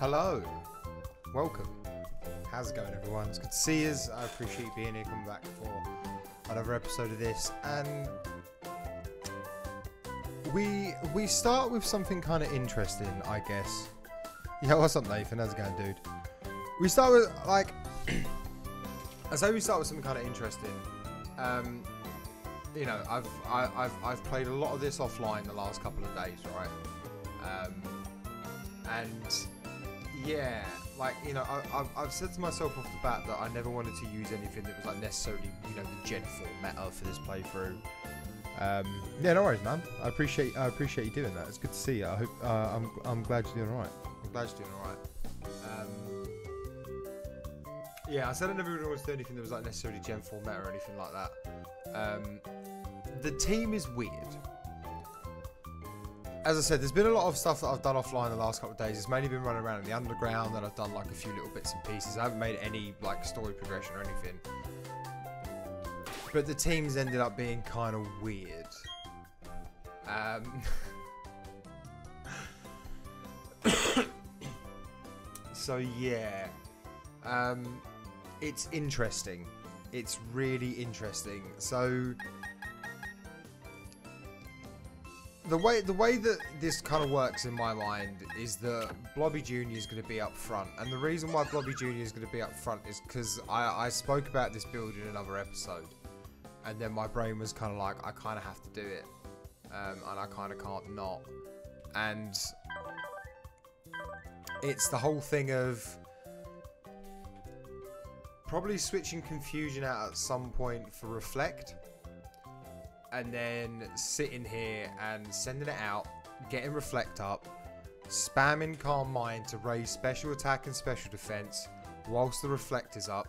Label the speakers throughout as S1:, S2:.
S1: Hello, welcome. How's it going, everyone? It's good to see you. I appreciate you being here, coming back for another episode of this. And we start with something kind of interesting, I guess. Yeah, what's up, Nathan? How's it going, dude? We start with I say we start with something kind of interesting. You know, I've played a lot of this offline the last couple of days, right? And yeah, like, you know, I've said to myself off the bat that I never wanted to use anything that was like necessarily, you know, the Gen 4 meta for this playthrough. Yeah, no worries, man. I appreciate you doing that. It's good to see you. I hope I'm glad you're doing alright. I'm glad you're doing alright. Yeah, I said I never really wanted to do anything that was like necessarily Gen 4 meta or anything like that. The team is weird. As I said, there's been a lot of stuff that I've done offline the last couple of days. It's mainly been running around in the underground, and I've done like a few little bits and pieces. I haven't made any like story progression or anything. But the teams ended up being kind of weird. So yeah, it's interesting. It's really interesting. So the way that this kind of works in my mind is that Blobby Jr. is going to be up front, and the reason why Blobby Jr. is going to be up front is because I spoke about this build in another episode, and then my brain was kind of like, I kind of have to do it, and I kind of can't not, and it's the whole thing of probably switching Confusion out at some point for Reflect, and then sitting here and sending it out, getting Reflect up, spamming Calm Mind to raise special attack and special defense whilst the Reflect is up.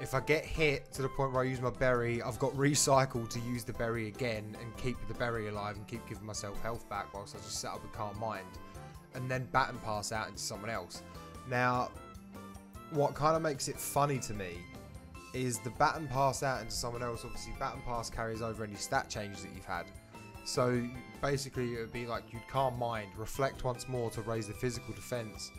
S1: If I get hit to the point where I use my berry, I've got Recycle to use the berry again and keep the berry alive and keep giving myself health back whilst I just set up a Calm Mind, and then Baton Pass out into someone else. Now, what kind of makes it funny to me is the Baton Pass out into someone else. Obviously, Baton Pass carries over any stat changes that you've had. So basically, it would be like you'd Calm Mind, Reflect once more to raise the physical defense,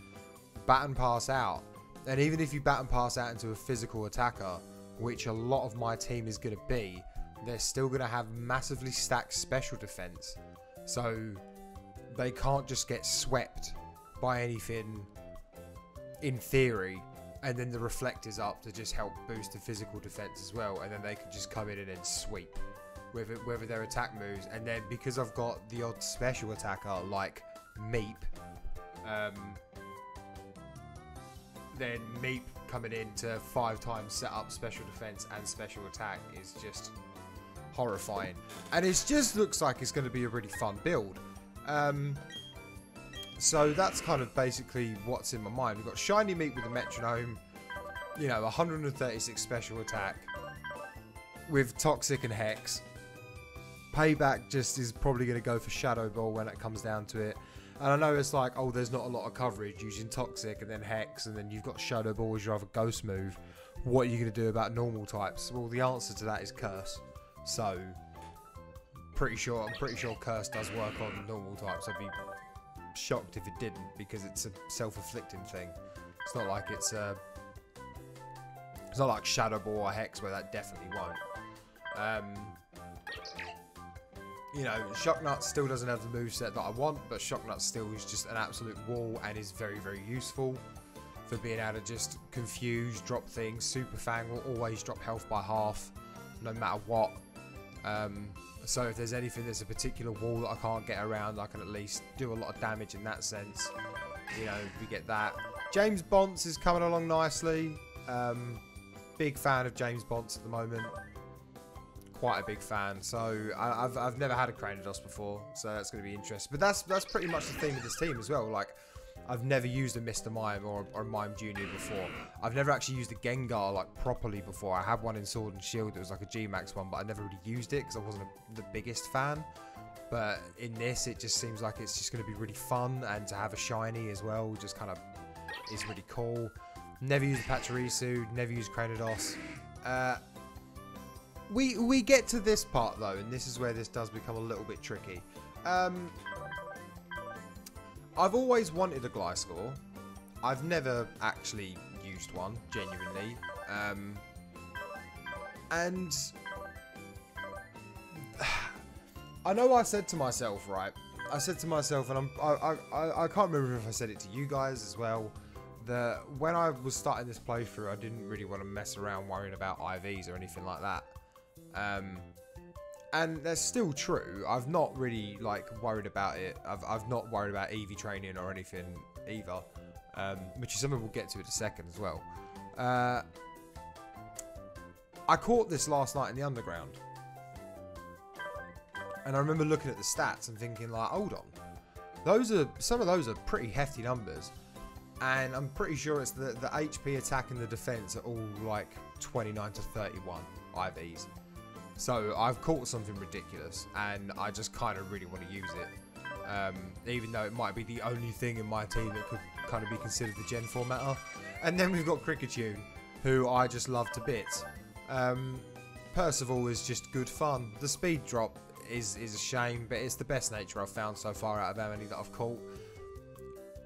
S1: Baton Pass out. And even if you Baton Pass out into a physical attacker, which a lot of my team is going to be, they're still going to have massively stacked special defense. So they can't just get swept by anything in theory. And then the Reflect is up to just help boost the physical defense as well, and then they can just come in and then sweep whether their attack moves. And then because I've got the odd special attacker like Meep, then Meep coming in to 5 times set up special defense and special attack is just horrifying. And it just looks like it's going to be a really fun build. So that's kind of basically what's in my mind. We've got Shiny Meep with a Metronome, you know, 136 special attack with Toxic and Hex. Payback just is probably going to go for Shadow Ball when it comes down to it. And I know it's like, oh, there's not a lot of coverage using Toxic and then Hex, and then you've got Shadow Ball as your other ghost move. What are you going to do about normal types? Well, the answer to that is Curse. So, I'm pretty sure Curse does work on normal types. I'd be shocked if it didn't, because it's a self-inflicting thing. It's not like it's not like Shadow Ball or Hex where that definitely won't. You know, Shocknut still doesn't have the moveset that I want, but Shocknut still is just an absolute wall and is very, very useful for being able to just confuse, drop things. Super Fang will always drop health by half, no matter what. So if there's anything that's a particular wall that I can't get around, I can at least do a lot of damage in that sense. You know, we get that. James Bonce is coming along nicely. Big fan of James Bonce at the moment. Quite a big fan. So I've never had a Cranidos before, so that's going to be interesting. But that's pretty much the theme of this team as well. Like, I've never used a Mr. Mime or a Mime Jr. before. I've never actually used a Gengar like properly before. I had one in Sword and Shield that was like a G-Max one, but I never really used it because I wasn't the biggest fan. But in this, it just seems like it's just going to be really fun, and to have a shiny as well just kind of is really cool. Never used Pachirisu, never used Cranidos. We get to this part though, and this is where this does become a little bit tricky. I've always wanted a Gliscor. I've never actually used one, genuinely. And I know I said to myself, right? I said to myself, and I can't remember if I said it to you guys as well, that when I was starting this playthrough, I didn't really want to mess around worrying about IVs or anything like that. And that's still true. I've not really worried about it. I've not worried about EV training or anything either, which is something we'll get to in a second as well. I caught this last night in the underground. And I remember looking at the stats and thinking, like, hold on. Some of those are pretty hefty numbers. And I'm pretty sure it's the HP attack and the defense are all like 29 to 31 IVs. So I've caught something ridiculous and I just kind of really want to use it. Even though it might be the only thing in my team that could kind of be considered the Gen 4 meta. And then we've got Kricketune, who I just love to bits. Percival is just good fun. The speed drop is a shame, but it's the best nature I've found so far out of how many that I've caught.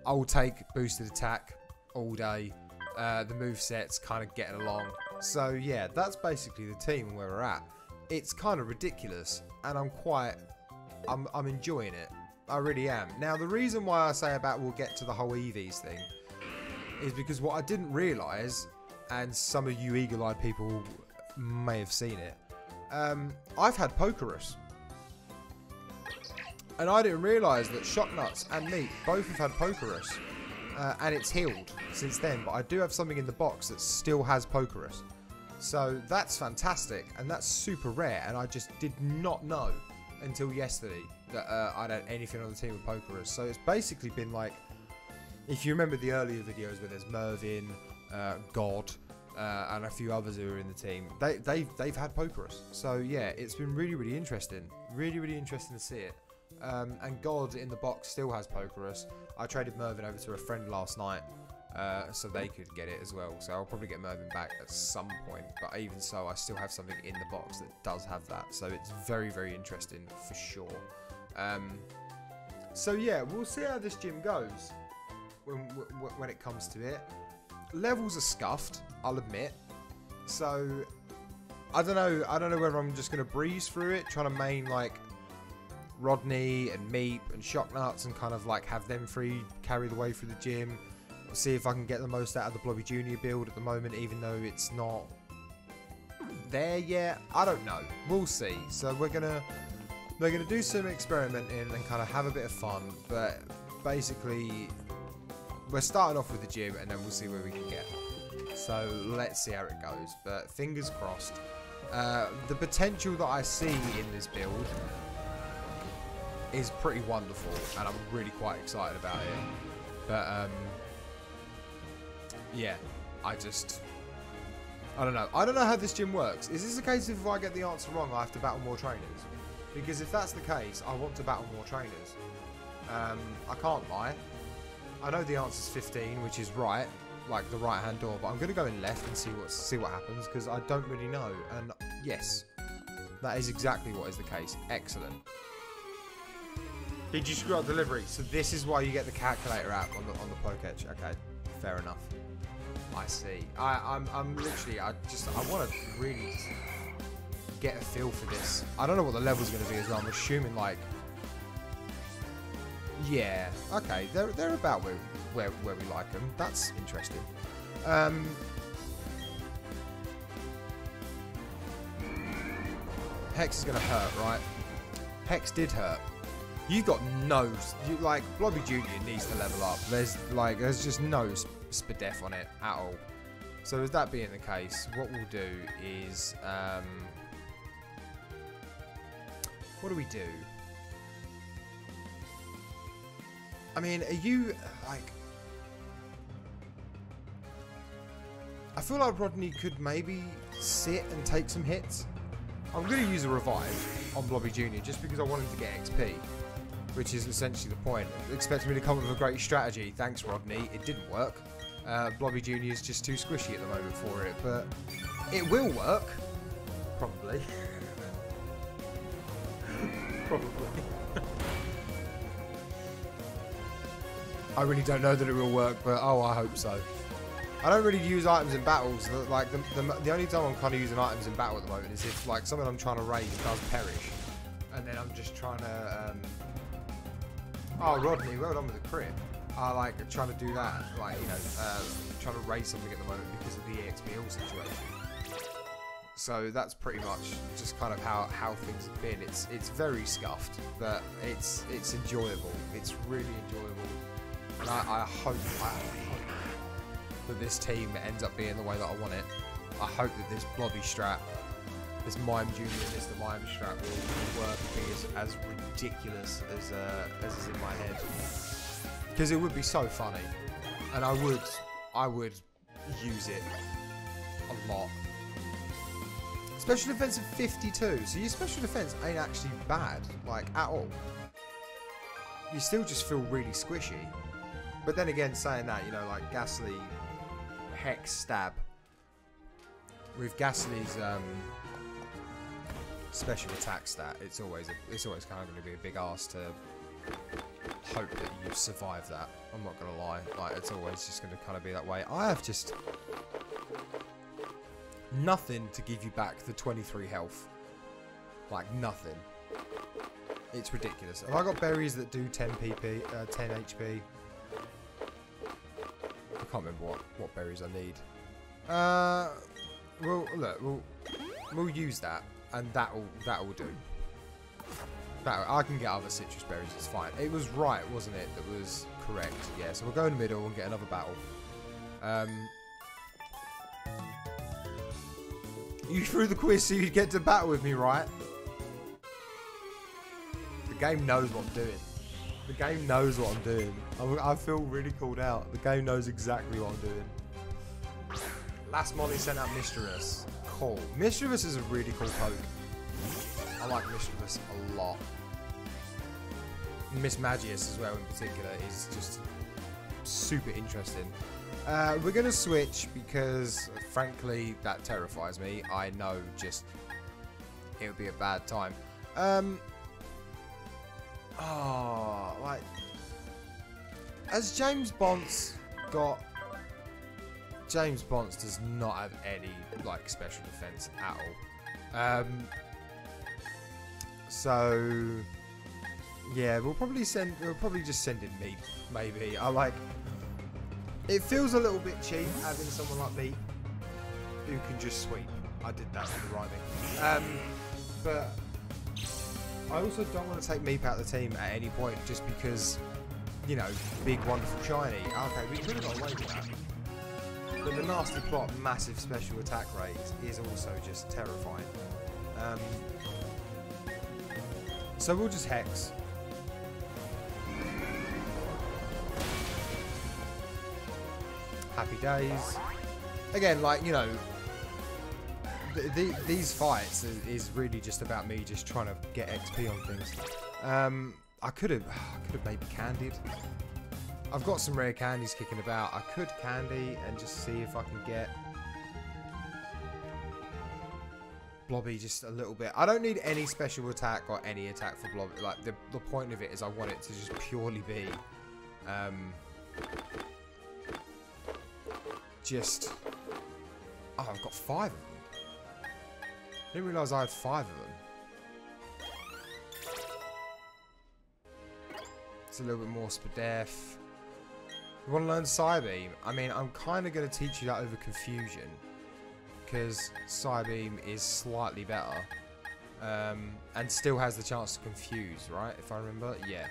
S1: I will take boosted attack all day. The moveset's kind of getting along. So yeah, that's basically the team and where we're at. It's kind of ridiculous, and I'm enjoying it. I really am. Now, the reason why I say about we'll get to the whole EVs thing is because what I didn't realise, and some of you eagle-eyed people may have seen it, I've had Pokerus. And I didn't realise that Shocknuts and Meat both have had Pokerus. And it's healed since then, but I do have something in the box that still has Pokerus. So that's fantastic, and that's super rare, and I just did not know until yesterday that I'd had anything on the team with Pokerus. So it's basically been like, if you remember the earlier videos where there's Mervin, God, and a few others who are in the team, they've had Pokerus. So yeah, it's been really, really interesting. Really, really interesting to see it. And God in the box still has Pokerus. I traded Mervin over to a friend last night, so they could get it as well. So I'll probably get Mervin back at some point. But even so, I still have something in the box that does have that. So it's very, very interesting for sure. So yeah, we'll see how this gym goes when it comes to it. Levels are scuffed, I'll admit. So I don't know whether I'm just gonna breeze through it, trying to main like Rodney and Meep and Shocknuts and kind of like have them free carry the way through the gym. See if I can get the most out of the Blobby Jr. build at the moment, even though it's not there yet. I don't know. We'll see. So we're gonna do some experimenting and kind of have a bit of fun. But basically, we're starting off with the gym and then we'll see where we can get. So let's see how it goes. But fingers crossed. The potential that I see in this build is pretty wonderful, and I'm really quite excited about it. But yeah, I don't know. I don't know how this gym works. Is this a case of if I get the answer wrong, I have to battle more trainers? Because if that's the case, I want to battle more trainers. I can't lie. I know the answer's 15, which is right, like the right-hand door, but I'm going to go in left and see what happens, because I don't really know. And yes, that is exactly what is the case. Excellent. Did you screw up delivery? So this is why you get the calculator app on the Poketch. Okay, fair enough. I see. I'm literally I want to really get a feel for this. I don't know what the level's going to be as well. I'm assuming like, yeah, okay, they're about where we like them. That's interesting. Hex is going to hurt, right? Hex did hurt. You've got no, like, Blobby Jr. needs to level up. There's just no SPDEF on it at all. So with that being the case, what we'll do is, what do we do? I mean, are you, like, I feel like Rodney could maybe sit and take some hits. I'm going to use a revive on Blobby Jr. just because I want him to get XP. Which is essentially the point. Expecting me to come up with a great strategy. Thanks, Rodney. It didn't work. Blobby Jr. is just too squishy at the moment for it, but it will work. Probably. Probably. I really don't know that it will work, but oh, I hope so. I don't really use items in battles. Like the only time I'm kind of using items in battle at the moment is if like something I'm trying to raise does perish, and then I'm just trying to. Oh, Rodney, well done with the crit. I like trying to do that, like trying to raise something at the moment because of the EXP all situation. So that's pretty much just kind of how things have been. It's very scuffed, but it's enjoyable. It's really enjoyable, and I hope that this team ends up being the way that I want it. I hope that this Blobby strat, this Mime Junior, the Mime strat will work and be as ridiculous as is in my head. Because it would be so funny, and I would use it a lot. Special defense of 52, so your special defense ain't actually bad, like at all. You still just feel really squishy. But then again, saying that, you know, like Ghastly Hex Stab with Ghastly's special attack stat, it's always kind of going to be a big ask to hope that you survive that. I'm not going to lie, like it's always just going to kind of be that way. I have just nothing to give you back the 23 health, like nothing. It's ridiculous. Have I got berries that do 10 PP, 10 HP? I can't remember what berries I need. Well, look, we'll use that, and that'll do. I can get other citrus berries. It's fine. It was right, wasn't it? That was correct. Yeah. So we'll go in the middle and get another battle. You threw the quiz so you'd get to battle with me, right? The game knows what I'm doing. The game knows what I'm doing. I feel really called out. The game knows exactly what I'm doing. Last Molly sent out Mischievous. Cool. Mischievous is a really cool poke. I like Mischievous a lot. Miss Magius as well in particular is just super interesting. We're going to switch because, frankly, that terrifies me. I know just it would be a bad time. Like, has James Bonds got... James Bonds does not have any, like, special defense at all. So, yeah, we'll probably just send in me, maybe. It feels a little bit cheap having someone like me who can just sweep. I did that with the rhyming. But I also don't want to take Meep out of the team at any point just because, you know, big, wonderful, shiny. Okay, we could have got away with that. But the nasty plot, massive special attack rate is also just terrifying. So we'll just Hex. Happy days. Again, like, you know, these fights is really just about me just trying to get XP on things. I could have maybe candied. I've got some rare candies kicking about. I could candy and just see if I can get Blobby just a little bit. I don't need any special attack or any attack for Blobby. Like, the point of it is I want it to just purely be just... Oh, I've got 5 of them. I didn't realise I had 5 of them. It's a little bit more Spadef. You want to learn Psybeam? I mean, I'm kind of going to teach you that over Confusion. Because Psybeam is slightly better. And still has the chance to confuse, right? If I remember. Yeah.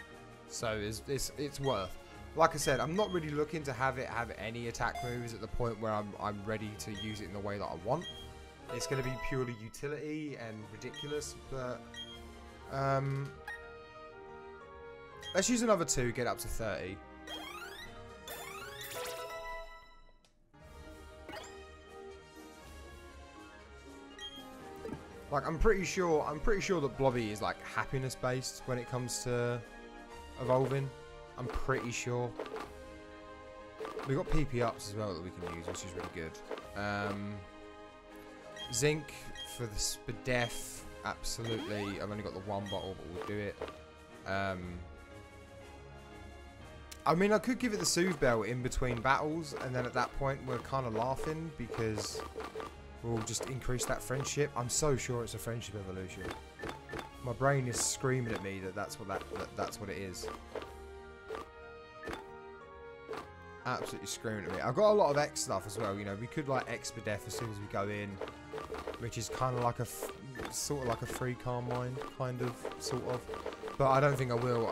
S1: So it's worth. Like I said, I'm not really looking to have it have any attack moves at the point where I'm ready to use it in the way that I want. It's going to be purely utility and ridiculous, but let's use another 2, get up to 30. Like, I'm pretty sure that Blobby is like happiness based when it comes to evolving. I'm pretty sure. We've got PP ups as well that we can use, which is really good. Zinc for the Spadef, absolutely. I've only got the 1 bottle, but we'll do it. I mean, I could give it the Soothe Bell in between battles, and then at that point we're kind of laughing because we'll just increase that friendship. I'm so sure it's a friendship evolution. My brain is screaming at me that that's what it is. Absolutely screaming at me. I've got a lot of X stuff as well. You know, we could like Expedef as soon as we go in, which is kind of like a sort of like a free Carmine, kind of, sort of. But I don't think I will.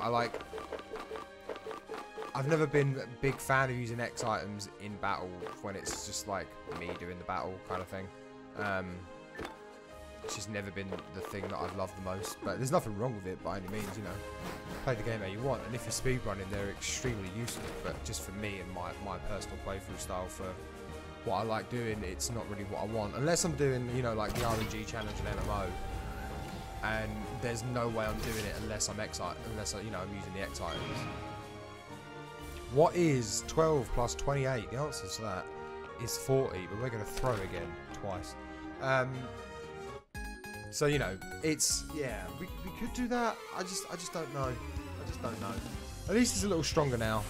S1: I've never been a big fan of using X items in battle when it's just like me doing the battle kind of thing. It's just never been the thing that I've loved the most. But there's nothing wrong with it by any means, you know. Play the game how you want, and if you're speedrunning, they're extremely useful. But just for me and my personal playthrough style for what I like doing, it's not really what I want. Unless I'm doing, you know, like the RNG challenge and MMO. And there's no way I'm doing it unless I'm you know, I'm using the X items. What is 12 plus 28? The answer to that is 40, but we're going to throw again twice. So, you know, it's, yeah, we could do that. I just don't know. I just don't know. At least it's a little stronger now.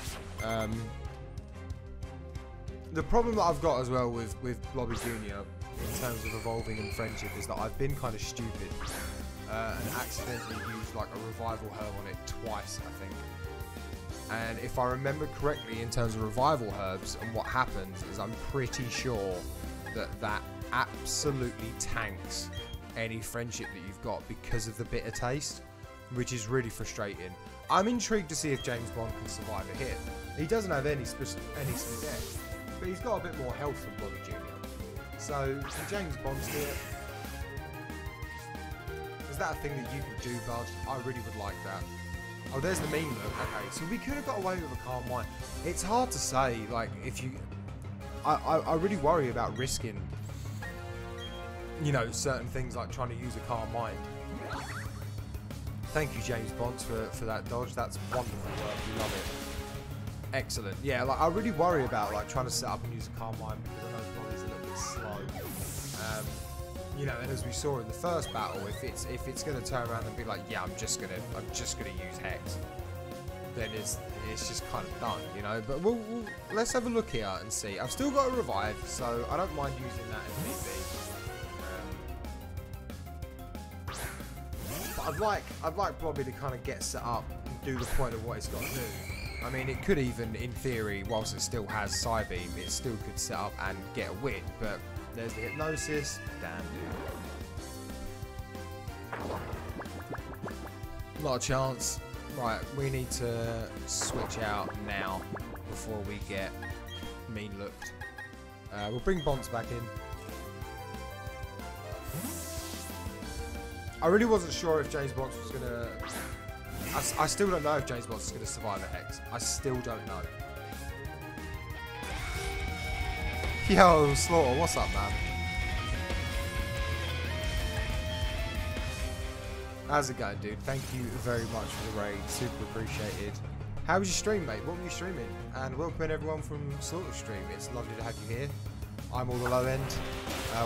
S1: The problem that I've got as well with Blobby Jr. in terms of evolving in friendship is that I've been kind of stupid and accidentally used like a revival herb on it twice, I think. And if I remember correctly, in terms of revival herbs, and what happens is I'm pretty sure that absolutely tanks any friendship that you've got because of the bitter taste, which is really frustrating. I'm intrigued to see if James Bond can survive a hit. He doesn't have any death, but he's got a bit more health than Blobby Jr. So, can James Bond do it? Is that a thing that you could do, Bud? I really would like that. Oh, there's the meme look. Okay, so we could have got away with a Carmine. It's hard to say, like, if you... I really worry about risking, you know, certain things like trying to use a Carmine. Thank you, James Bond, for that dodge. That's wonderful work. We love it. Excellent. Yeah, like, I really worry about, like, trying to set up and use a Carmine because I know Blobby's a little bit slow. You know, and as we saw in the first battle, if it's going to turn around and be like, yeah, I'm just gonna use Hex, then it's just kind of done, you know. But let's have a look here and see. I've still got a revive, so I don't mind using that if need be. But I'd like Blobby to kind of get set up and do the point of what it's got to do. I mean, it could even, in theory, whilst it still has Psybeam, it still could set up and get a win, but. There's the hypnosis. Damn, dude. Not a chance. Right, we need to switch out now before we get mean looked. We'll bring Bonds back in. I really wasn't sure if James Bonds was gonna... I still don't know if James Bonds is gonna survive a Hex. I still don't know. Yo, Slaughter, what's up, man? How's it going, dude? Thank you very much for the raid. Super appreciated. How was your stream, mate? What were you streaming? And welcome in everyone from Slaughter's stream. It's lovely to have you here. I'm all the low end.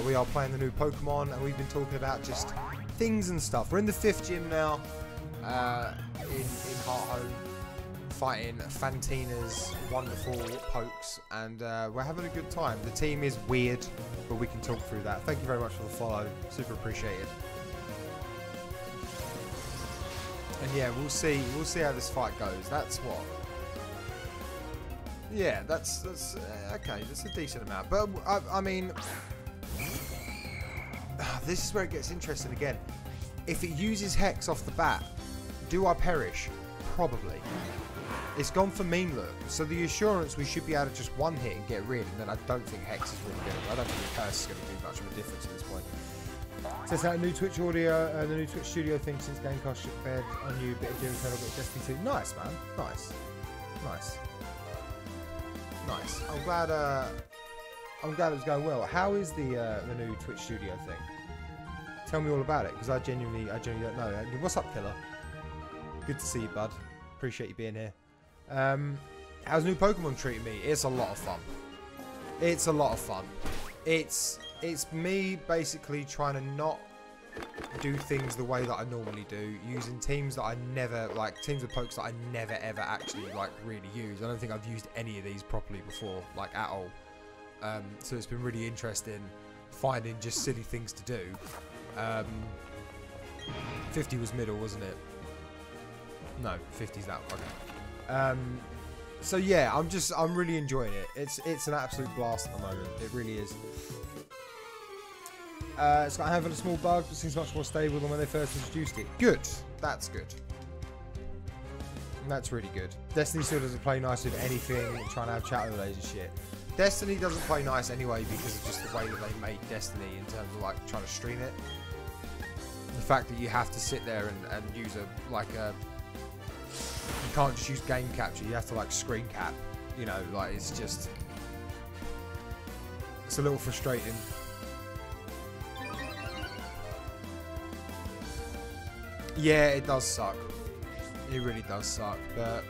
S1: We are playing the new Pokemon, and we've been talking about just things and stuff. We're in the 5th gym now, in Hearthome, fighting Fantina's wonderful pokes, and we're having a good time. The team is weird, but we can talk through that. Thank you very much for the follow. Super appreciated. And yeah, we'll see how this fight goes. That's what. Yeah, that's okay. That's a decent amount, but I mean, this is where it gets interesting again. If it uses Hex off the bat, do I perish? Probably. It's gone for mean look, so the assurance we should be able to just one hit and get rid, and then I don't think Hex is really good. I don't think the curse is going to do much of a difference at this point. Says that new Twitch audio, the new Twitch studio thing since Gamecast shook bed on you, bit of Doom Eternal, bit of Destiny 2. Nice, man. Nice. Nice. Nice. I'm glad it was going well. How is the new Twitch studio thing? Tell me all about it, because I genuinely don't know. What's up, Killer? Good to see you, bud. Appreciate you being here. How's new Pokemon treating me? It's a lot of fun. It's a lot of fun. It's me basically trying to not do things the way that I normally do, using teams that I never, like, teams of pokes that I never ever actually, like, really use. I don't think I've used any of these properly before, like, at all. So it's been really interesting finding just silly things to do. 50 was middle, wasn't it? No, 50's that. Okay. So yeah, I'm really enjoying it. It's an absolute blast at the moment. It really is. It's got a handful of small bugs, but seems much more stable than when they first introduced it. Good. That's good. That's really good. Destiny still doesn't play nice with anything. Trying to have chat with and shit. Destiny doesn't play nice anyway because of just the way that they made Destiny in terms of like trying to stream it. The fact that you have to sit there and use you can't just use game capture, you have to like screen cap, you know, like it's a little frustrating. Yeah, it does suck. It really does suck, but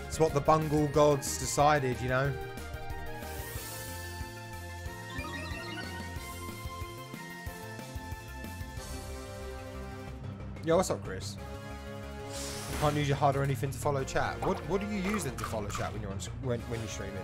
S1: it's what the bungle gods decided, you know. Yo, what's up, Chris? You can't use your HUD or anything to follow chat. What do you use then to follow chat when you're on when you're streaming?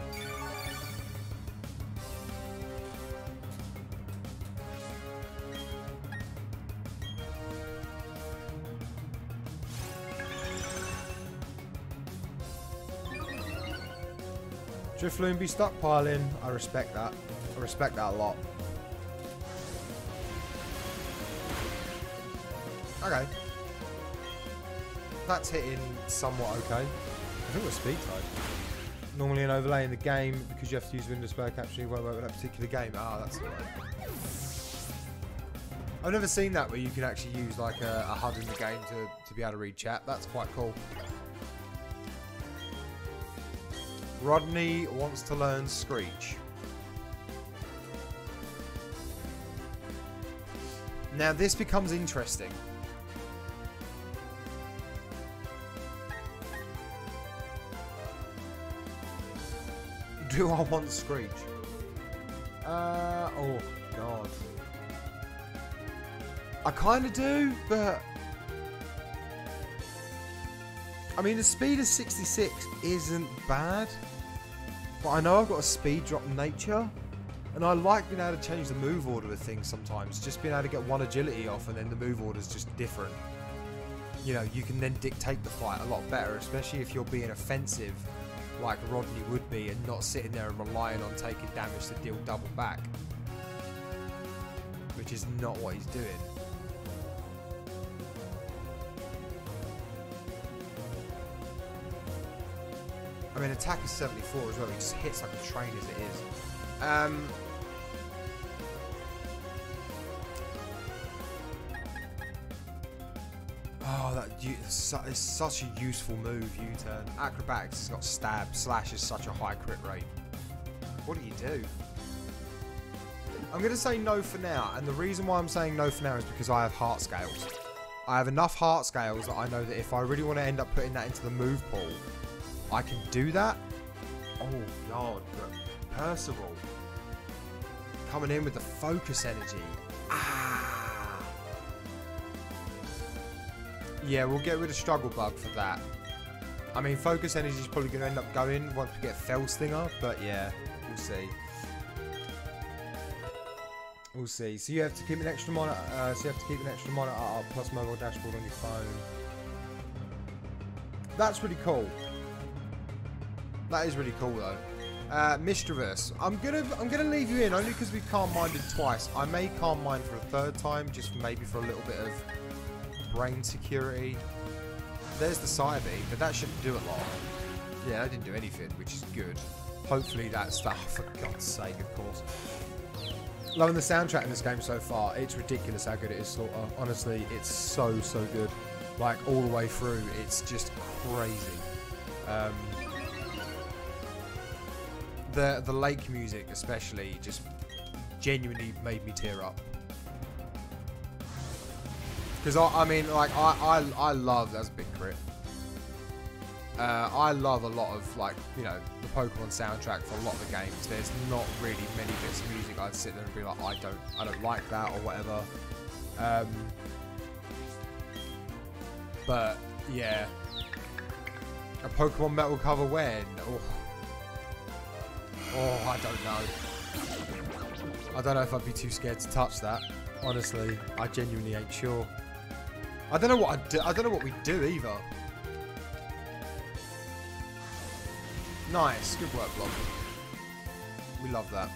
S1: Drifloon be stockpiling. I respect that. I respect that a lot. Okay. That's hitting somewhat okay. I think we're speed type. Normally an overlay in the game because you have to use Windows Spell Capture, you won't work with that particular game. Ah, that's alright. I've never seen that where you can actually use like a HUD in the game to be able to read chat. That's quite cool. Rodney wants to learn Screech. Now this becomes interesting. Do I want Screech? Oh god. I kind of do, but I mean the speed of 66 isn't bad. But I know I've got a speed drop nature, and I like being able to change the move order of things sometimes. Just being able to get one agility off, and then the move order is just different. You know, you can then dictate the fight a lot better, especially if you're being offensive, like Rodney would be, and not sitting there and relying on taking damage to deal double back, which is not what he's doing. I mean, attack is 74 as well. He just hits like a train as it is. Oh, it's such a useful move, U-turn. Acrobatics has got stab. Slash is such a high crit rate. What do you do? I'm going to say no for now. And the reason why I'm saying no for now is because I have heart scales. I have enough heart scales that I know that if I really want to end up putting that into the move pool, I can do that. Oh god, but Percival coming in with the focus energy. Ah. Yeah, we'll get rid of struggle bug for that. I mean, focus energy is probably going to end up going once we get Fell Stinger, but yeah, we'll see. We'll see. So you have to keep an extra monitor. Up plus mobile dashboard on your phone. That's really cool. That is really cool though. Mischievous. I'm gonna leave you in only because we've calm minded twice. I may calm mind for a third time, just maybe for a little bit of brain security. There's the Cyber, but that shouldn't do a lot. Yeah, that didn't do anything, which is good. Hopefully that's that. For God's sake, of course. Loving the soundtrack in this game so far. It's ridiculous how good it is, Slaughter. Honestly, it's so good. Like all the way through, it's just crazy. The lake music especially just genuinely made me tear up. Because I mean, like I love that's a big crit. I love a lot of, like, you know, the Pokemon soundtrack for a lot of the games. There's not really many bits of music I'd sit there and be like, I don't like that or whatever. But yeah, a Pokemon metal cover when? Oh, I don't know. I don't know if I'd be too scared to touch that. Honestly, I genuinely ain't sure. I don't know what I'd do. I don't know what we'd do either. Nice, good work, Blob. We love that.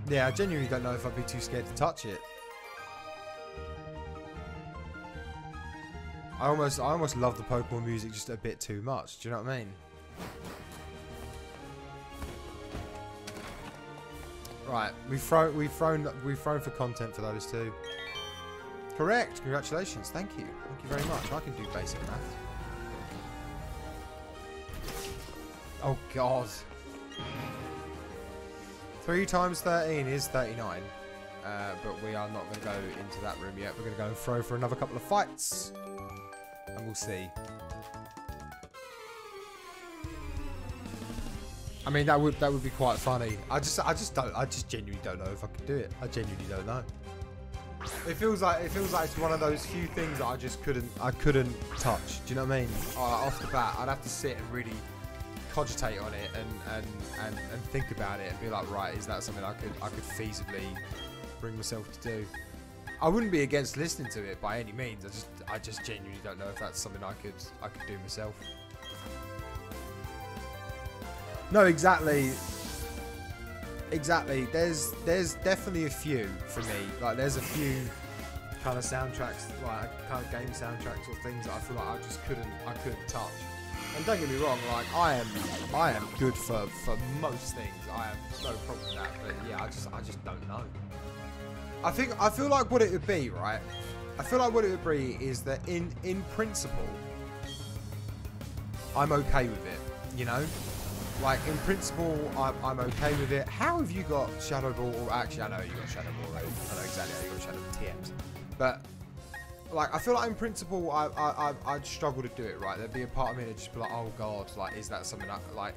S1: Yeah, I genuinely don't know if I'd be too scared to touch it. I almost love the Pokemon music just a bit too much. Do you know what I mean? Right, we've thrown for content for those two. Correct. Congratulations. Thank you. Thank you very much. I can do basic math. Oh God. 3 times 13 is 39. But we are not going to go into that room yet. We're going to go and throw for another couple of fights. And we'll see. I mean, that would be quite funny. I just genuinely don't know if I could do it. I genuinely don't know. It feels like it's one of those few things that I couldn't touch. Do you know what I mean? Off the bat, I'd have to sit and really cogitate on it and think about it and be like, right, is that something I could feasibly bring myself to do? I wouldn't be against listening to it by any means. I just genuinely don't know if that's something I could do myself. No, exactly. Exactly. There's definitely a few for me. Like, there's a few kind of soundtracks, like kind of game soundtracks or things that I feel like I couldn't touch. And don't get me wrong, like I am good for most things. I have no problem with that. But yeah, I just don't know. I feel like what it would be, right? I feel like what it would be is that in principle, I'm okay with it. You know. Like, in principle, I'm okay with it. How have you got Shadow Ball? Or actually, I know you got Shadow Ball, right? I know exactly how you got Shadow Ball TMs. But, like, I feel like in principle, I'd struggle to do it, right? There'd be a part of me that'd just be like, oh, God, like, is that something I, like...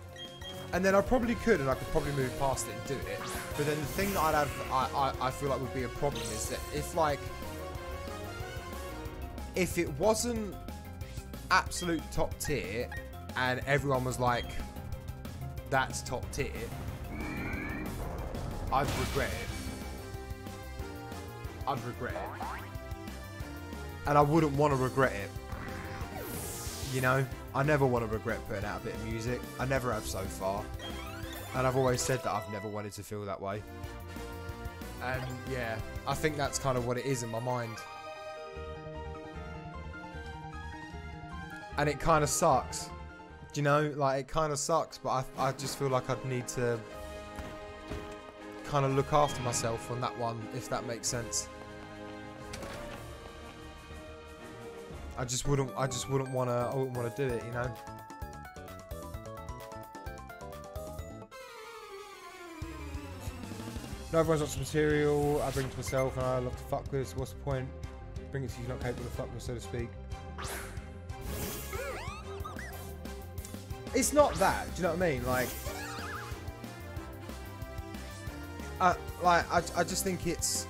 S1: And then I probably could, and I could probably move past it and do it. But then the thing that I feel like would be a problem is that if it wasn't absolute top tier, and everyone was like... that's top tier, I'd regret it. I'd regret it. And I wouldn't want to regret it. You know? I never want to regret putting out a bit of music. I never have so far. And I've always said that I've never wanted to feel that way. And yeah, I think that's kind of what it is in my mind. And it kind of sucks. Do you know, like, it kind of sucks, but I just feel like I'd need to kind of look after myself on that one, if that makes sense. I wouldn't want to do it, you know. No, everyone's got some material I bring to myself and I love to fuck with, so what's the point? Bring it to you, not capable of fuck with, so to speak. It's not that, do you know what I mean? Like, I just think it's...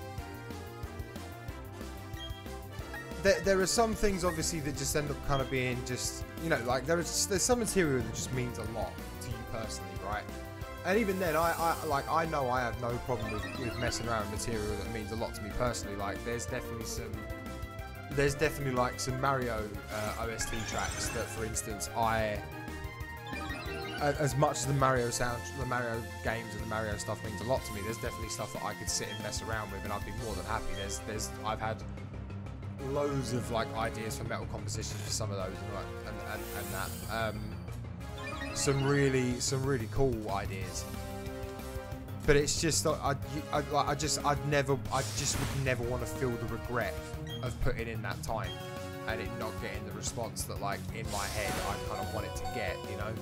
S1: There are some things, obviously, that just end up kind of being just... You know, like, there's some material that just means a lot to you personally, right? And even then, I know I have no problem with messing around with material that means a lot to me personally. Like, there's definitely like some Mario OST tracks that, for instance, as much as the Mario games and the Mario stuff means a lot to me, there's definitely stuff that I could sit and mess around with and I'd be more than happy. I've had loads of like ideas for metal compositions for some of those and that. Some really cool ideas. But it's just I just would never want to feel the regret of putting in that time and it not getting the response that, like, in my head I kind of want it to get, you know.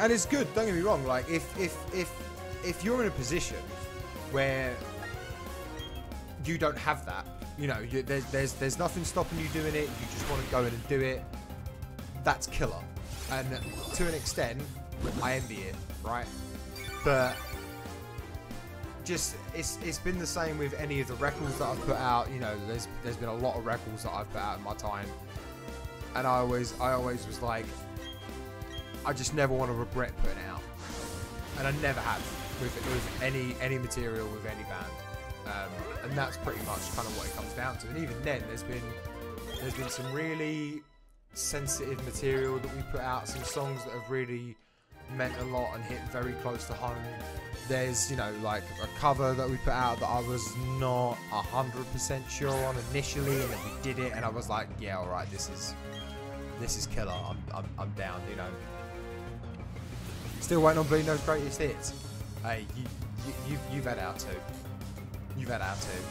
S1: And it's good, don't get me wrong, like, if if you're in a position where you don't have that, you know, there's nothing stopping you doing it, you just want to go in and do it, that's killer. And to an extent, I envy it, right? But just it's been the same with any of the records that I've put out. You know, there's been a lot of records that I've put out in my time, and I always was like, I just never want to regret putting it out, and I never have with any material with any band, and that's pretty much kind of what it comes down to. And even then, there's been some really sensitive material that we put out, some songs that have really meant a lot and hit very close to home. There's, you know, like a cover that we put out that I was not 100% sure on initially, and then we did it and I was like, yeah, all right, this is killer. I'm down, you know. Still waiting on Bleeding Those Greatest Hits. Hey, you've had out too. You've had out too.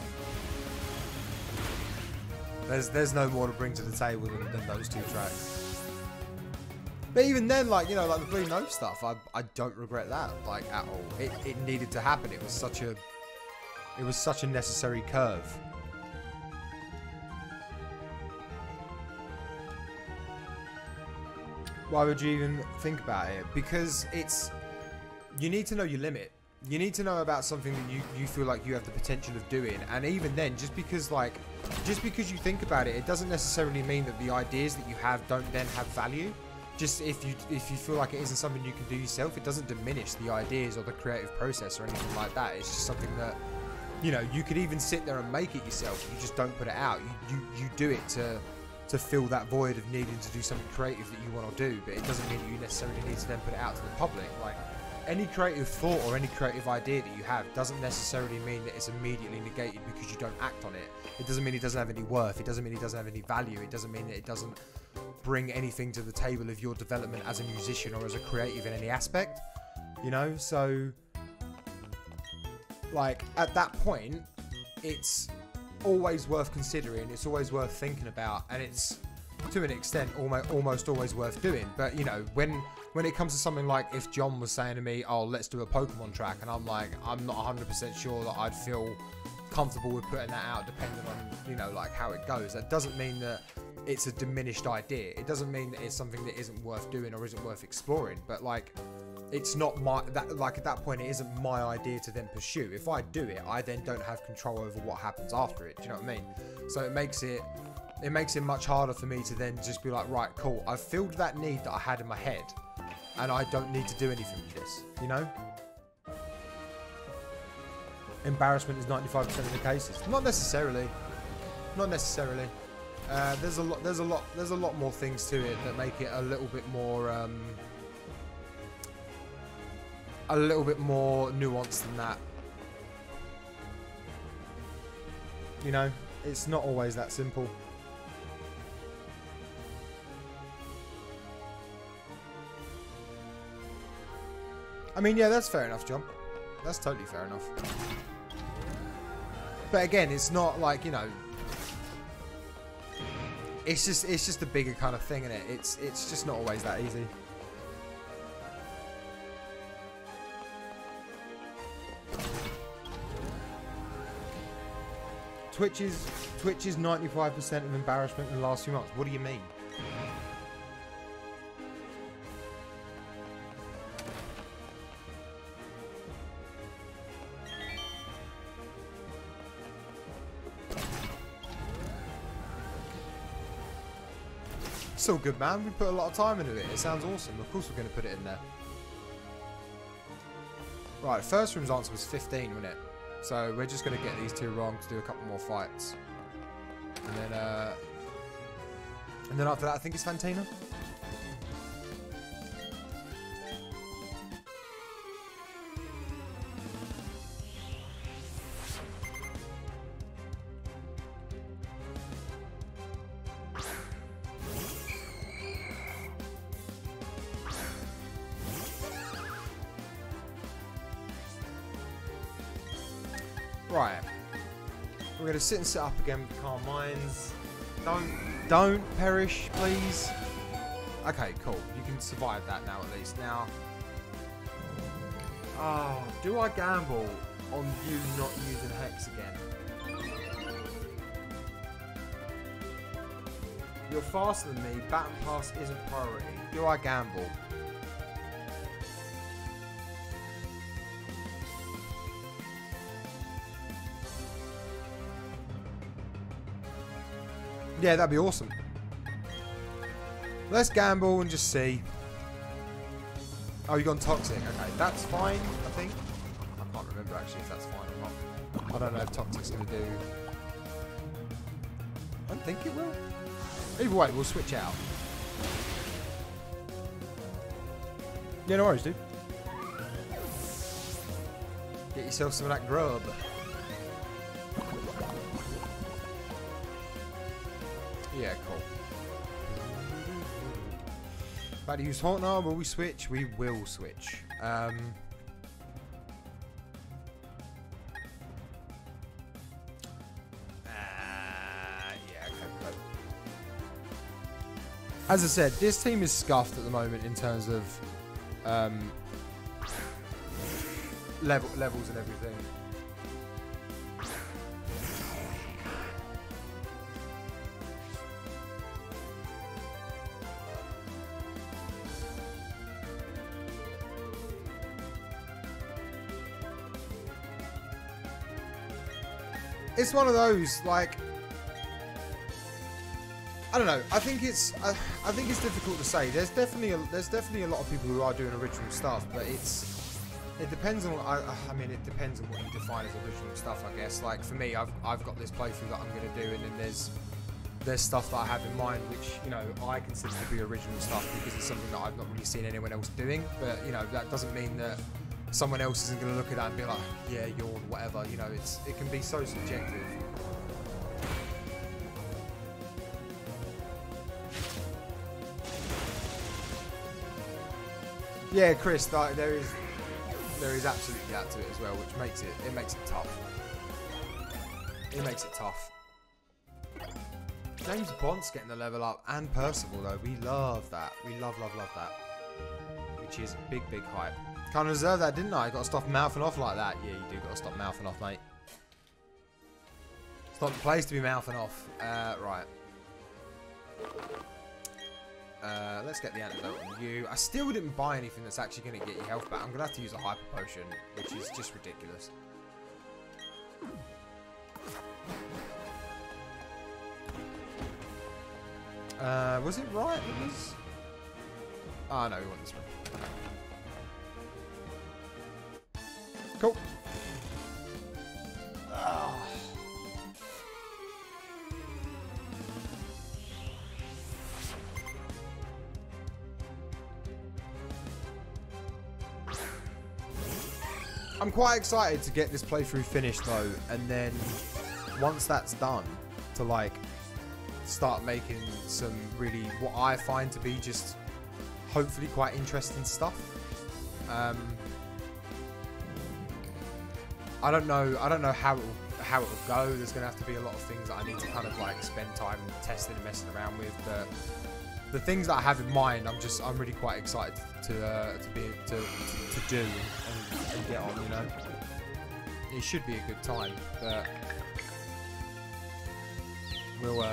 S1: There's no more to bring to the table than those two tracks. But even then, like, you know, like the Bleeding Oath stuff, I don't regret that, like, at all. It needed to happen. It was such a necessary curve. Why would you even think about it? Because you need to know your limit. You need to know about something that you feel like you have the potential of doing. And even then, just because you think about it, it doesn't necessarily mean that the ideas that you have don't then have value. Just if you feel like it isn't something you can do yourself, it doesn't diminish the ideas or the creative process or anything like that. It's just something that, you know, you could even sit there and make it yourself. You just don't put it out. You do it to fill that void of needing to do something creative that you want to do, but it doesn't mean that you necessarily need to then put it out to the public. Like, any creative thought or any creative idea that you have doesn't necessarily mean that it's immediately negated because you don't act on it. It doesn't mean it doesn't have any worth. It doesn't mean it doesn't have any value. It doesn't mean that it doesn't bring anything to the table of your development as a musician or as a creative in any aspect, you know. So, like, at that point, it's always worth considering, it's always worth thinking about, and it's to an extent almost always worth doing. But, you know, when it comes to something like if John was saying to me, oh, let's do a Pokemon track, and I'm like, I'm not 100% sure that I'd feel comfortable with putting that out, depending on, you know, like how it goes. That doesn't mean that it's a diminished idea. It doesn't mean that it's something that isn't worth doing or isn't worth exploring. But, like, it's not like at that point, it isn't my idea to then pursue. If I do it, I then don't have control over what happens after it. Do you know what I mean? So it makes it much harder for me to then just be like, right, cool, I've filled that need that I had in my head, and I don't need to do anything with this, you know? Embarrassment is 95% of the cases. Not necessarily. Not necessarily. There's a lot more things to it that make it a little bit more nuanced than that. You know, it's not always that simple. I mean, yeah, that's fair enough, John. That's totally fair enough. But again, it's not like, you know, it's just a bigger kind of thing, isn't it? It's just not always that easy. Twitch is 95% of embarrassment in the last few months. What do you mean? It's all good, man. We put a lot of time into it. It sounds awesome. Of course we're going to put it in there. Right, first room's answer was 15, wasn't it? So we're just going to get these two wrong to do a couple more fights. And then after that, I think it's Fantina. Right, we're going to sit and set up again with calm minds. Don't perish, please. Okay, cool. You can survive that now, at least. Now, Oh, do I gamble on you not using Hex again? You're faster than me. Baton Pass isn't priority. Do I gamble? Yeah, that'd be awesome. Let's gamble and just see. Oh, you've gone Toxic. Okay, that's fine, I think. I can't remember actually if that's fine or not. I don't know if Toxic's going to do... I don't think it will. Either way, we'll switch out. Yeah, no worries, dude. Get yourself some of that grub. Yeah, cool. About to use Haunter. Will we switch? We will switch. Yeah, okay. As I said, this team is scuffed at the moment in terms of levels and everything. It's one of those, like, I don't know. I think it's difficult to say. There's definitely a lot of people who are doing original stuff, but it depends on. I mean, it depends on what you define as original stuff, I guess. Like for me, I've got this playthrough that I'm going to do, and then there's stuff that I have in mind, which I consider to be original stuff because it's something that I've not really seen anyone else doing. But that doesn't mean that someone else isn't going to look at that and be like, yeah, yawn, whatever. It can be so subjective. Yeah, Chris, there is absolutely that to it as well, which makes it tough. It makes it tough. James Bond's getting the level up, and Percival though. We love that. We love that. Which is big hype. Kind of deserve that, didn't I? Got to stop mouthing off like that. Yeah, you do got to stop mouthing off, mate. It's not the place to be mouthing off. Right. Let's get the antidote on you. I still didn't buy anything that's actually going to get your health back. I'm going to have to use a hyper potion, which is just ridiculous. Was it right? It was... Oh, no, we want this one. Cool. I'm quite excited to get this playthrough finished though, and then once that's done, to like start making some really what I find to be just hopefully quite interesting stuff. I don't know how it will go. There's going to have to be a lot of things that I need to kind of like spend time testing and messing around with. But the things that I have in mind, I'm really quite excited to do and get on. It should be a good time, but we'll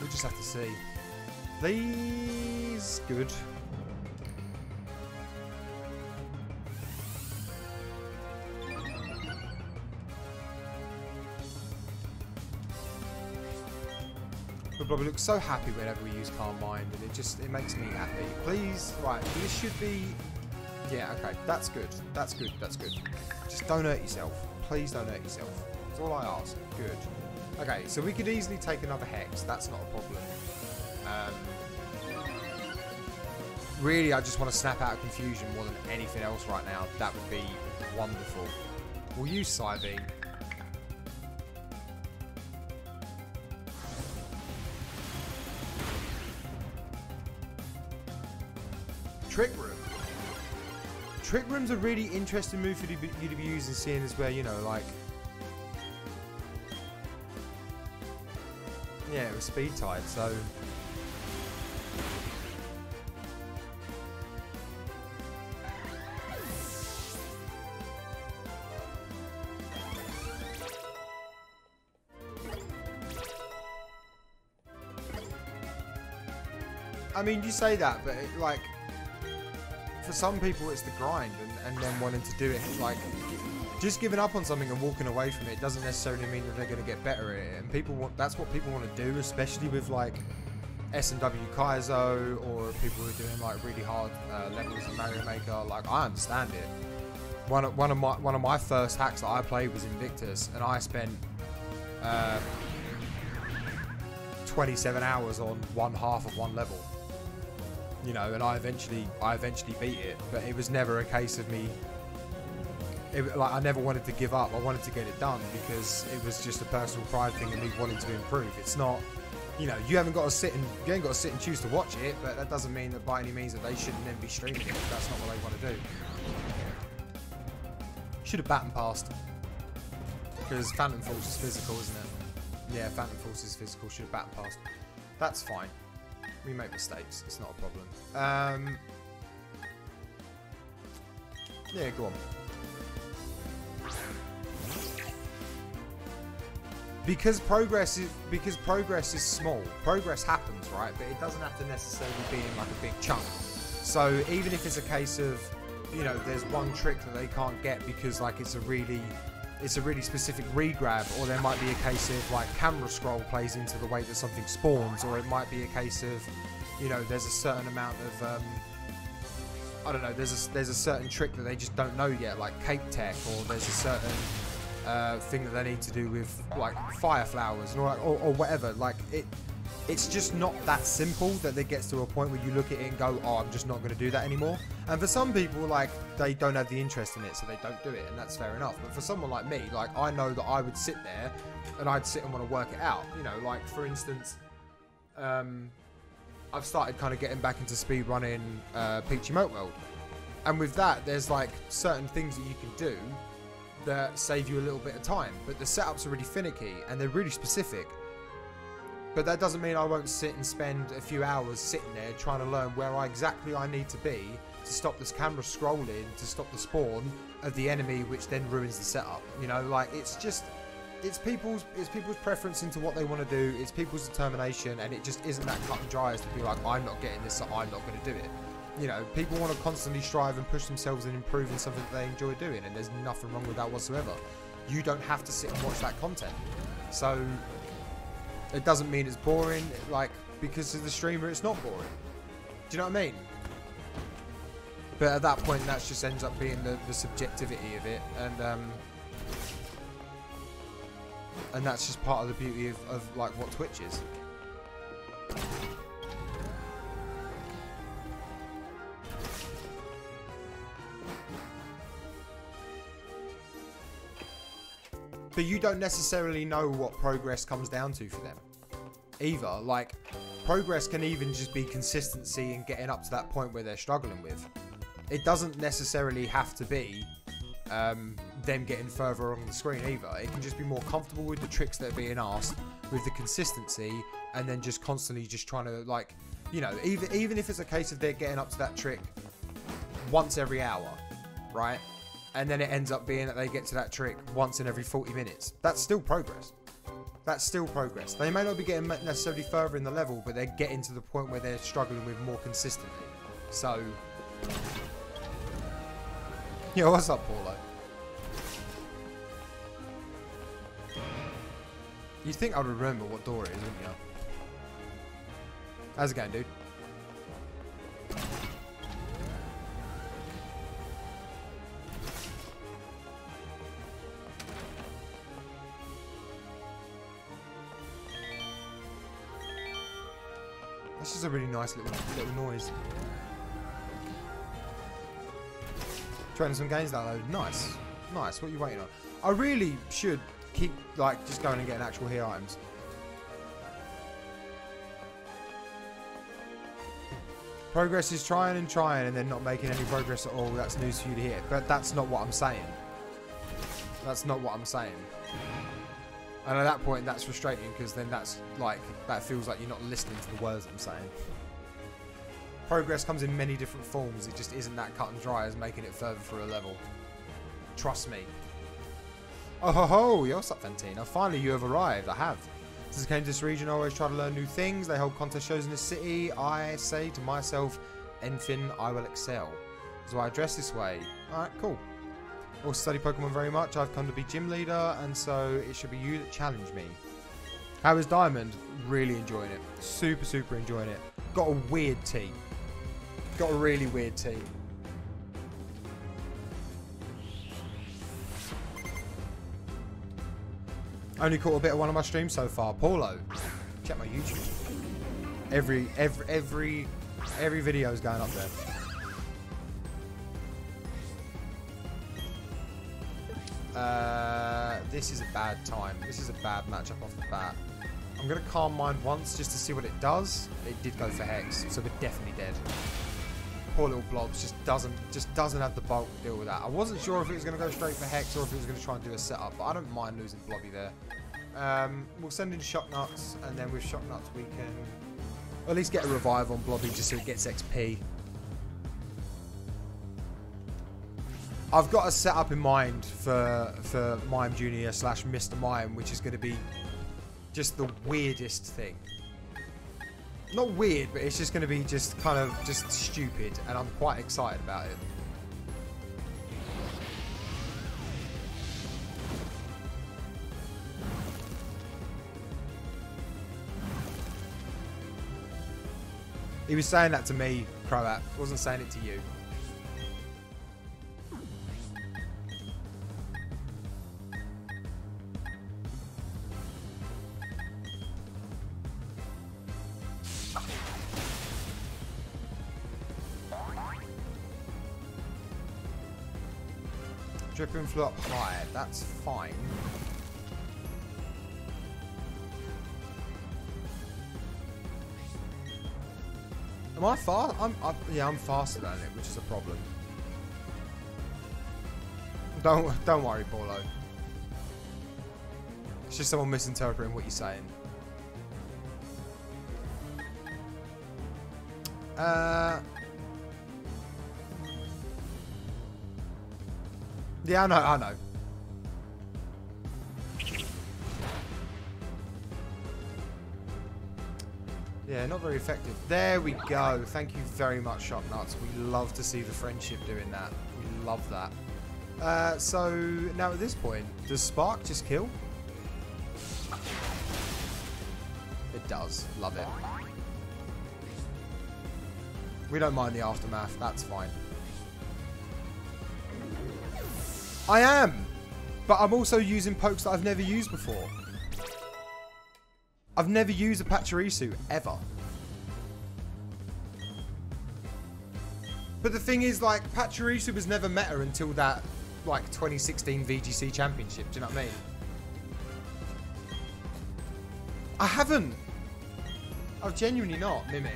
S1: just have to see. These good. We'll probably look so happy whenever we use Calm Mind, and it makes me happy. Please, right, this should be... Yeah, okay, that's good. That's good. Just don't hurt yourself. Please don't hurt yourself. That's all I ask. Good. Okay, so we could easily take another Hex. That's not a problem. Really, I just want to snap out of Confusion more than anything else right now. That would be wonderful. We'll use Psybeam. Trick Room. Trick Room's a really interesting move for you to be using, seeing as where, like... Yeah, it was Speed Tide, so... I mean, you say that, but it, like, for some people it's the grind and then wanting to do it. Like, just giving up on something and walking away from it doesn't necessarily mean that they're going to get better at it. And people want, that's what people want to do, especially with like S&W Kaizo or people who are doing like really hard levels of Mario Maker. Like, I understand it. One of my first hacks that I played was Invictus, and I spent 27 hours on one half of one level. You know, and I eventually beat it, but it was never a case of me. Like, I never wanted to give up. I wanted to get it done because it was just a personal pride thing and me wanting to improve. It's not, you know, you ain't got to sit and choose to watch it, but that doesn't mean that by any means that they shouldn't then be streaming it. That's not what they want to do. Should have baton passed, because Phantom Force is physical, isn't it? Yeah, Phantom Force is physical. Should have baton passed. That's fine. We make mistakes. It's not a problem. Yeah, go on. Because progress is small. Progress happens, right? But it doesn't have to necessarily be in like a big chunk. So even if it's a case of, you know, there's one trick that they can't get because like it's a really specific regrab, or there might be a case of like camera scroll plays into the way that something spawns, or it might be a case of, you know, there's a certain amount of I don't know, there's a certain trick that they just don't know yet, like cape tech, or there's a certain thing that they need to do with like fire flowers or whatever. Like it's just not that simple that it gets to a point where you look at it and go, oh, I'm just not going to do that anymore. And for some people, like, they don't have the interest in it, so they don't do it, and that's fair enough. But for someone like me, like, I know that I would sit there and I'd sit and want to work it out. You know, like, for instance, I've started kind of getting back into speedrunning Peachy Moat World. And with that, there's like certain things that you can do that save you a little bit of time, but the setups are really finicky and they're really specific. But that doesn't mean I won't sit and spend a few hours sitting there trying to learn where exactly I need to be to stop this camera scrolling, to stop the spawn of the enemy, which then ruins the setup. You know, like, it's people's preference into what they want to do. It's people's determination, and it just isn't that cut and dry as to be like, I'm not getting this, so I'm not going to do it. You know, people want to constantly strive and push themselves and improve in something that they enjoy doing, and there's nothing wrong with that whatsoever. You don't have to sit and watch that content. So it doesn't mean it's boring, like, because of the streamer it's not boring. Do you know what I mean? But at that point, that just ends up being the subjectivity of it, and that's just part of the beauty of like what Twitch is. But you don't necessarily know what progress comes down to for them either. Like, progress can even just be consistency and getting up to that point where they're struggling with. It doesn't necessarily have to be them getting further along the screen either. It can just be more comfortable with the tricks that are being asked, with the consistency, and then just constantly just trying to, like, you know, even if it's a case of they're getting up to that trick once every hour, right? And then it ends up being that they get to that trick once in every 40 minutes. That's still progress. That's still progress. They may not be getting necessarily further in the level, but they're getting to the point where they're struggling with more consistently. So, yo, what's up, Paulo? You'd think I'd remember what door it is, wouldn't you? How's it going, dude? This is a really nice little noise. Trying some games downloaded. Nice. Nice. What are you waiting on? I really should keep, like, just going and getting actual here items. Progress is trying and then not making any progress at all. That's news for you to hear. But that's not what I'm saying. That's not what I'm saying. And at that point, that's frustrating, because then that's like, that feels like you're not listening to the words I'm saying. Progress comes in many different forms. It just isn't that cut and dry as making it further through a level. Trust me. Oh ho ho! Yo, what's up, Fantina? Finally, you have arrived. I have. Since I came to this region, I always try to learn new things. They hold contest shows in the city. I say to myself, anything I will excel. So I dress this way. Alright, cool. Also study Pokemon very much. I've come to be gym leader, and so it should be you that challenge me. How is Diamond? Really enjoying it. Super, super enjoying it. Got a weird team. Got a really weird team. Only caught a bit of one of my streams so far. Paulo, check my YouTube. Every video is going up there. This is a bad time. This is a bad matchup off the bat. I'm gonna Calm Mind once just to see what it does. It did go for Hex, so we're definitely dead. Poor little Blobs just doesn't have the bulk to deal with that. I wasn't sure if it was gonna go straight for Hex or if it was gonna try and do a setup, but I don't mind losing Blobby there. We'll send in Shock Nuts, and then with Shock Nuts we can at least get a revive on Blobby just so it gets XP. I've got a setup in mind for Mime Jr. / Mr. Mime, which is going to be just the weirdest thing. Not weird, but it's just going to be just kind of just stupid, and I'm quite excited about it. He was saying that to me, Croat. He wasn't saying it to you. Dripping flew up high. That's fine. Am I fast? Yeah, I'm faster than it, which is a problem. Don't worry, Paulo. It's just someone misinterpreting what you're saying. Yeah, I know. Yeah, not very effective. There we go. Thank you very much, Shock Nuts. We love to see the friendship doing that. We love that. So, now at this point, does Spark just kill? It does. Love it. We don't mind the aftermath. That's fine. I am! But I'm also using pokes that I've never used before. I've never used a Pachirisu, ever. But the thing is, like, Pachirisu was never meta until that, like, 2016 VGC Championship. Do you know what I mean? I haven't. I've genuinely not, Mimic.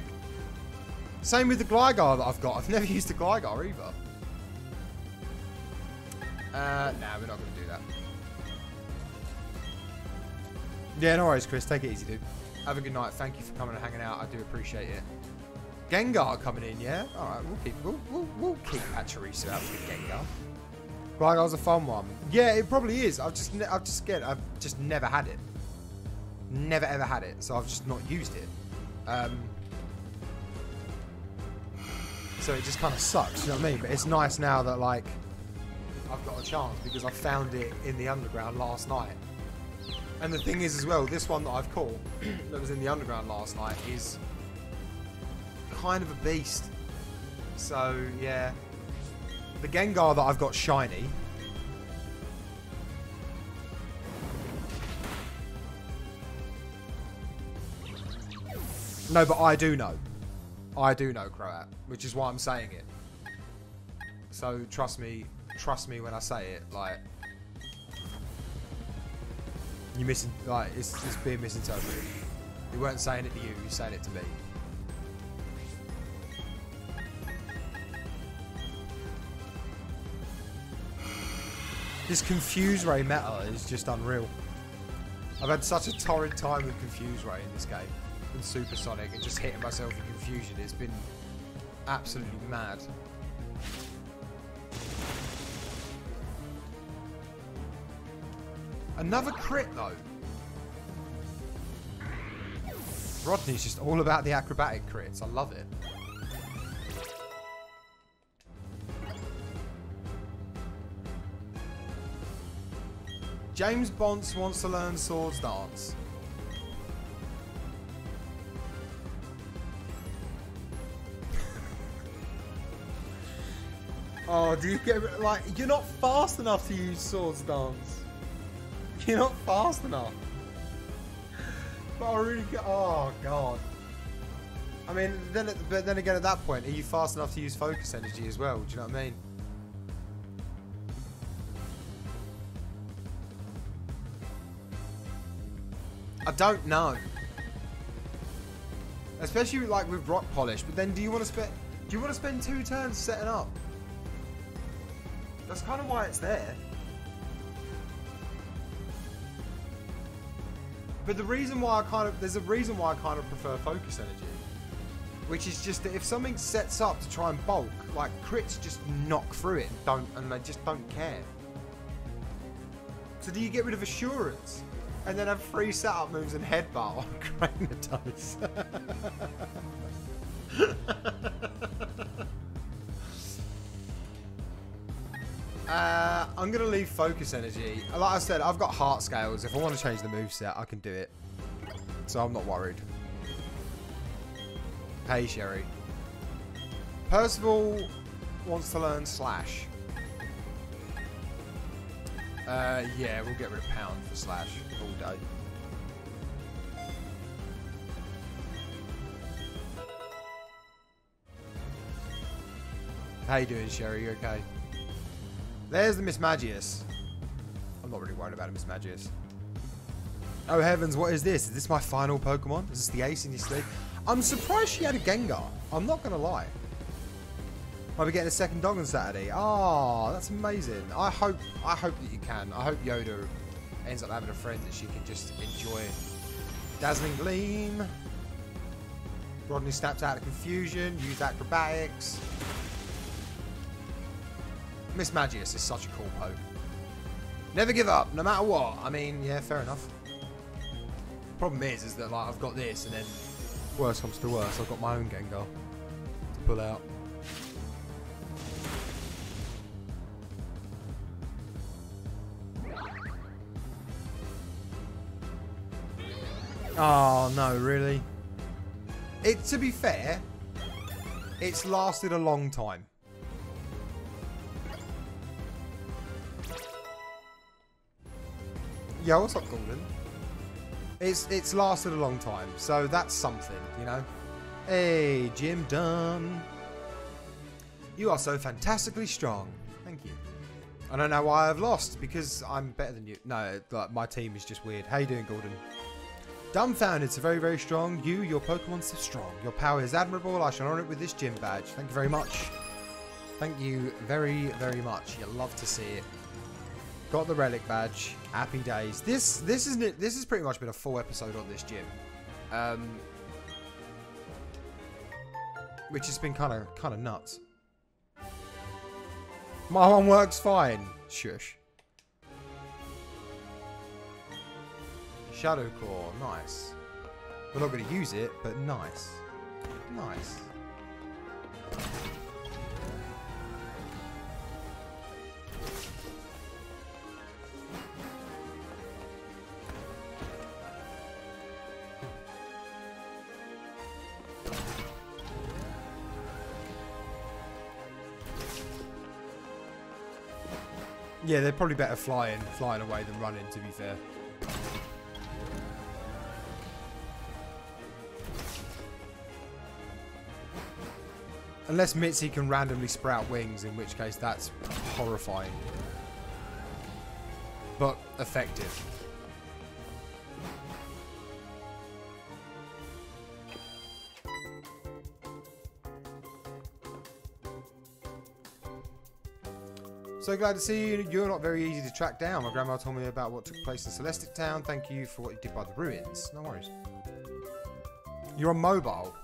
S1: Same with the Gligar that I've got. I've never used a Gligar either. Nah, we're not going to do that. Yeah, no worries, Chris. Take it easy, dude. Have a good night. Thank you for coming and hanging out. I do appreciate it. Gengar coming in, yeah? Alright, we'll keep Pachirisu out with Gengar. Gligar's a fun one. Yeah, it probably is. I've just never had it. Never ever had it, so I've just not used it. So it just kind of sucks, you know what I mean? But it's nice now that, like, I've got a chance because I found it in the underground last night. And the thing is as well, this one that I've caught that was in the underground last night is kind of a beast. So, yeah. The Gengar that I've got shiny. No, but I do know. I do know, Croat, which is why I'm saying it. So, trust me when I say it, like... You missing, like, it's being misinterpreted. You weren't saying it to you, you're saying it to me. This Confuse Ray meta is just unreal. I've had such a torrid time with Confuse Ray in this game. And Supersonic, and just hitting myself in Confusion. It's been absolutely mad. Another crit, though. Rodney's just all about the acrobatic crits. I love it. James Bonce wants to learn swords dance. Oh, do you get like you're not fast enough to use swords dance? You're not fast enough. But I really get. Oh god. I mean, but then again, at that point, are you fast enough to use focus energy as well? Do you know what I mean? I don't know. Especially like with rock polish. But then, do you want to spend 2 turns setting up? That's kind of why it's there. But the reason why there's a reason why I kind of prefer focus energy. Which is just that if something sets up to try and bulk, like crits just knock through it and they just don't care. So do you get rid of assurance? And then have 3 setup moves and headbutt on Cranitos? I'm going to leave focus energy. Like I said, I've got heart scales. If I want to change the moveset, I can do it. So I'm not worried. Hey, Sherry. Percival wants to learn Slash. Yeah, we'll get rid of Pound for Slash all day. How you doing, Sherry? You okay? There's the Miss Magius. I'm not really worried about a Miss Magius. Oh heavens, what is this? Is this my final Pokemon? Is this the ace in your sleeve? I'm surprised she had a Gengar. I'm not going to lie. Might be getting a second dog on Saturday. Oh, that's amazing. I hope that you can. I hope Yoda ends up having a friend that she can just enjoy. Dazzling Gleam. Rodney snaps out of confusion. Use acrobatics. Miss Magius is such a cool poke. Never give up, no matter what. I mean, yeah, fair enough. Problem is that like I've got this, and then worst comes to worst, I've got my own Gengar to pull out. Oh no, really? To be fair, it's lasted a long time. Yeah, what's up, Golden? It's lasted a long time, so that's something, you know. Hey, Jim Dunn. You are so fantastically strong. Thank you. I don't know why I've lost, because I'm better than you. No, like, my team is just weird. How you doing, Golden? Dumbfounded, so very, very strong. Your Pokemon's so strong. Your power is admirable. I shall honor it with this gym badge. Thank you very much. Thank you very, very much. You love to see it. Got the relic badge. Happy days. This has pretty much been a full episode on this gym, which has been kind of nuts. My one works fine. Shush. Shadow Claw, nice. We're not going to use it, but nice. Nice. Yeah, they're probably better flying away than running, to be fair. Unless Mitzi can randomly sprout wings, in which case that's horrifying. But effective. So glad to see you. You're not very easy to track down. My grandma told me about what took place in Celestic Town. Thank you for what you did by the ruins. No worries. You're on mobile.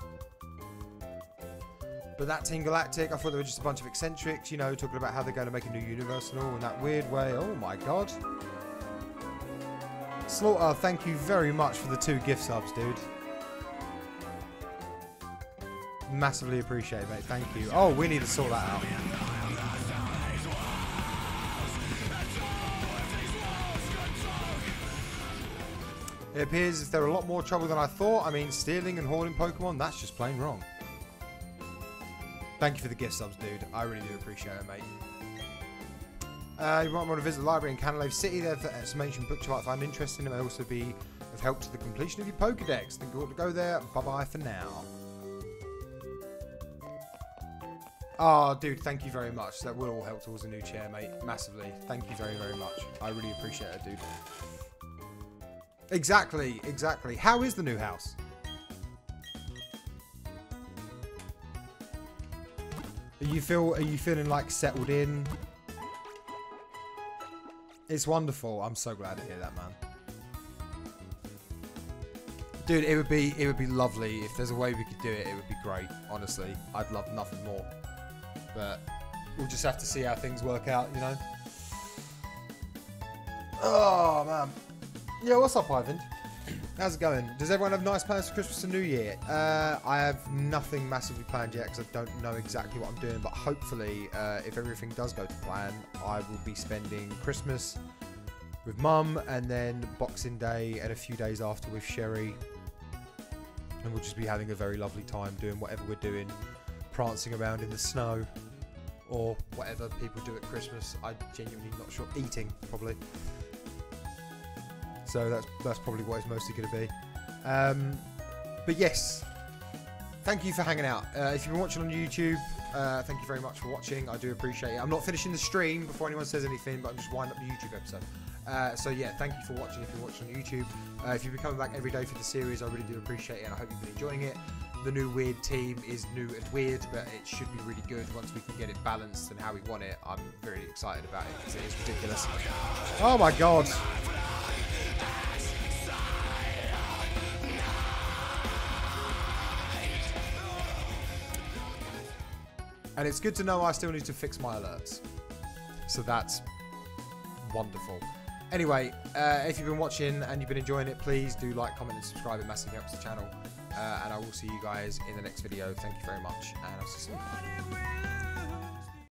S1: But that Team Galactic, I thought they were just a bunch of eccentrics, you know, talking about how they're going to make a new universe and all in that weird way. Oh my god. Slaughter, thank you very much for the 2 gift subs, dude. Massively appreciate it, mate. Thank you. Oh, we need to sort that out. It appears if they're a lot more trouble than I thought. I mean, stealing and hauling Pokemon, that's just plain wrong. Thank you for the gift subs, dude. I really do appreciate it, mate. You might want to visit the library in Canalave City. There, the exclamation book you might find interesting. It may also be of help to the completion of your Pokedex. Think you ought to go there. Bye-bye for now. Oh, dude, thank you very much. That will all help towards a new chair, mate. Massively. Thank you very, very much. I really appreciate it, dude. Exactly, exactly. How is the new house? Are you feeling like settled in? It's wonderful. I'm so glad to hear that, man. Dude, it would be lovely if there's a way we could do it. It would be great. Honestly, I'd love nothing more. But we'll just have to see how things work out, you know. Oh man. Yeah, what's up, Ivan? How's it going? Does everyone have nice plans for Christmas and New Year? I have nothing massively planned yet because I don't know exactly what I'm doing. But hopefully, if everything does go to plan, I will be spending Christmas with Mum and then Boxing Day and a few days after with Sherry. And we'll just be having a very lovely time doing whatever we're doing. Prancing around in the snow. Or whatever people do at Christmas. I'm genuinely not sure. Eating, probably. So that's probably what it's mostly going to be. But yes, thank you for hanging out. If you've been watching on YouTube, thank you very much for watching. I do appreciate it. I'm not finishing the stream before anyone says anything, but I'm just winding up the YouTube episode. So yeah, thank you for watching if you're watching on YouTube. If you've been coming back every day for the series, I really do appreciate it, and I hope you've been enjoying it. The new weird team is new and weird, but it should be really good once we can get it balanced and how we want it. I'm very excited about it because it is ridiculous. Oh my god. And it's good to know I still need to fix my alerts. So that's wonderful. Anyway, if you've been watching and you've been enjoying it, please do like, comment and subscribe. It massively helps the channel. And I will see you guys in the next video. Thank you very much. And I'll see you soon.